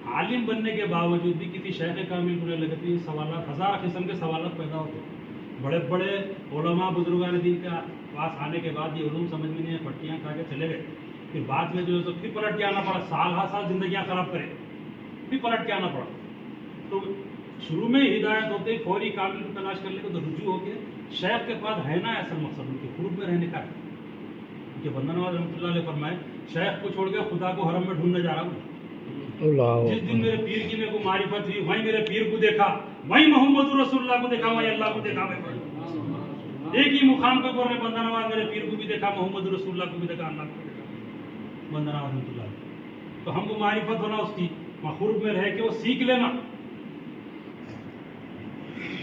عالم بننے کے باوجود بھی کسی شیخ کامل کو نہیں لگتی سوالات، ہزار قسم کے سوالات پیدا ہوتے ہیں. بڑے بڑے علماء بزرگان دین کے پاس آنے کے بعد یہ علوم سمجھ میں نہیں ہے، پٹیاں کھا کے چلے گئے. پھر بعد میں جو ہے تو پھر پلٹ کے آنا پڑا، سال ہر سال زندگیاں خراب کرے، پھر پلٹ کے آنا پڑا. تو شروع میں ہدایت ہوتے ہی فوری کامل کو تلاش کر لے تو رجوع ہو کے شیخ کے پاس ہے نا اصل مقصد ان کے خروج میں رہنے کا ہے. کہ بندہ نواز رحمۃ اللہ علیہ فرمائے شیخ کو چھوڑ کے خدا کو حرم میں ڈھونڈنے جا رہا ہوں. جس دن میرے پیر کی میرے کو معرفت ہوئی، وہیں میرے پیر کو دیکھا، وہیں محمد رسول اللہ کو دیکھا، وہیں اللہ کو دیکھا. میں ایک ہی مقام پہ بول رہے بندہ نواز میرے پیر کو بھی دیکھا، محمد رسول اللہ کو بھی دیکھا، اللہ کو دیکھا. بندہ نواز رحمۃ اللہ علیہ. تو ہم کو معرفت ہونا اس کی مخروب میں رہ کے وہ سیکھ لینا.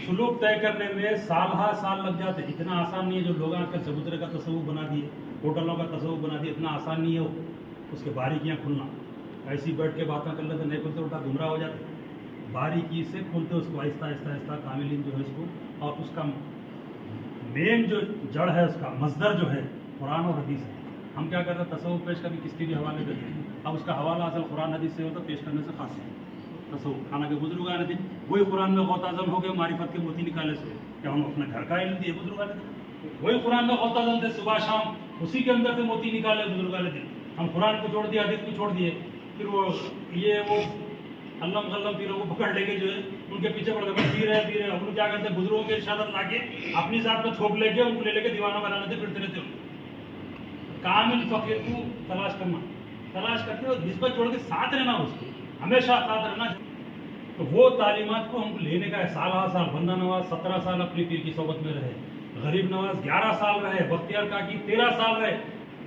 سلوک طے کرنے میں سال ہا سال لگ جاتے. اتنا آسان نہیں ہے جو لوگ آج کل چبوترے کا تصوف بنا دیے، ہوٹلوں کا تصوف بنا دیے. اتنا آسان نہیں ہے وہ اس کے باریکیاں کھلنا. ایسی بیٹھ کے باتیں کر لیتے، نہیں کھلتے الٹا گمراہ ہو جاتے. باریکی سے کھلتے اس کو آہستہ آہستہ آہستہ کاملین جو ہے اس کو، اور اس کا مین جو جڑ ہے، اس کا مصدر جو ہے قرآن اور حدیث ہے. ہم کیا کرتے ہیں تصوف پیش کبھی کس کے بھی حوالے دیتے ہیں. اب اس کا حوالہ اصل قرآن حدیث سے ہوتا پیش کرنے سے خاص ہے. تصوف خانہ کے بزرگان دین وہی قرآن میں غوطہ اعظم ہو گئے معرفت کے موتی نکالے سے، کہ ہم اپنے گھر کا علم دیے بزرگان دین. وہی قرآن میں غوطہ اعظم تھے صبح شام، اسی کے اندر سے موتی نکالے بزرگان دین. ہم قرآن کو چھوڑ دیا، حدیث کو چھوڑ دیے، پھر وہ علم غلم پیروں کو پکڑ لے کے جو ہے ان کے پیچھے پڑ گئے پیر ہے پیر ہے. ہم لوگ کیا کرتے ہیں بزرگوں کے ارشادات لا کے اپنی ذات پہ تھوپ لے کے ان کو لے کے دیوانہ بنا لیتے پھرتے رہتے. کامل فقیر کو تلاش کرنا، تلاش کرتے اور نسبت جوڑ کے ساتھ رہنا، اس کو ہمیشہ ساتھ رہنا. تو وہ تعلیمات کو ہم کو لینے کا ہے. سال ہر سال بندہ نواز 17 سال اپنی پیر کی صحبت میں رہے، غریب نواز 11 سال رہے، بختیار کاکی 13 سال رہے.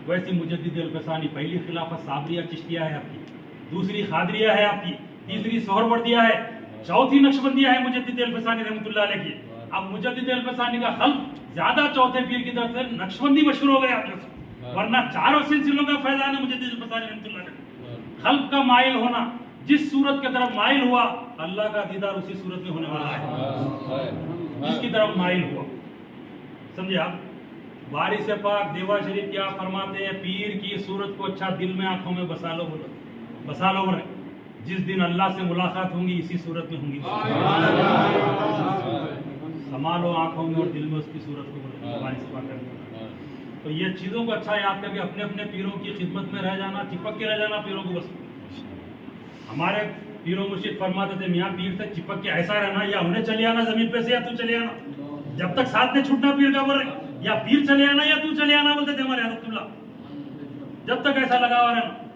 ویسی مجدد الفسانی پہلی خلافت صابریہ چشتیہ ہے آپ کی، دوسری خادریہ ہے آپ کی، تیسری سہروردیہ ہے، چوتھی نقشبندیہ ہے مجدد الفسانی رحمۃ اللہ علیہ کی. اب مجدد الفسانی کا خلق زیادہ چوتھے پیر کی طرف سے نقشبندی مشہور ہو گئے آپ لوگ، ورنہ چاروں سلسلوں کا فیضان ہے مجدد الفسانی رحمۃ اللہ علیہ. خلق کا مائل ہونا، جس صورت کی طرف مائل ہوا اللہ کا دیدار اسی صورت میں ہونے والا ہے، جس کی طرف مائل ہوا. سمجھے آپ؟ وارث پاک دیوا شریف کیا فرماتے ہیں؟ پیر کی صورت کو اچھا دل میں آنکھوں میں بسا لو، بسا لو. جس دن اللہ سے ملاقات ہوں گی اسی صورت میں ہوں گی. سنبھالو آنکھوں میں اور دل میں اس کی صورت کو وارث پاک کرتے. تو یہ چیزوں کو اچھا یاد کر کے اپنے اپنے پیروں کی خدمت میں رہ جانا، چپک کے رہ جانا پیروں کو. بس ہمارے پیروں مرشد فرماتے تھے میاں پیر سے چپک کے ایسا رہنا، یا انہیں چلے آنا زمین پہ سے یا تو چلے آنا، جب تک ساتھ میں چھوٹنا پیر کا بول رہے، یا پیر چلے آنا یا تو چلے آنا بولتے تھے ہمارے حضرت اللہ. جب تک ایسا لگا ہوا رہنا.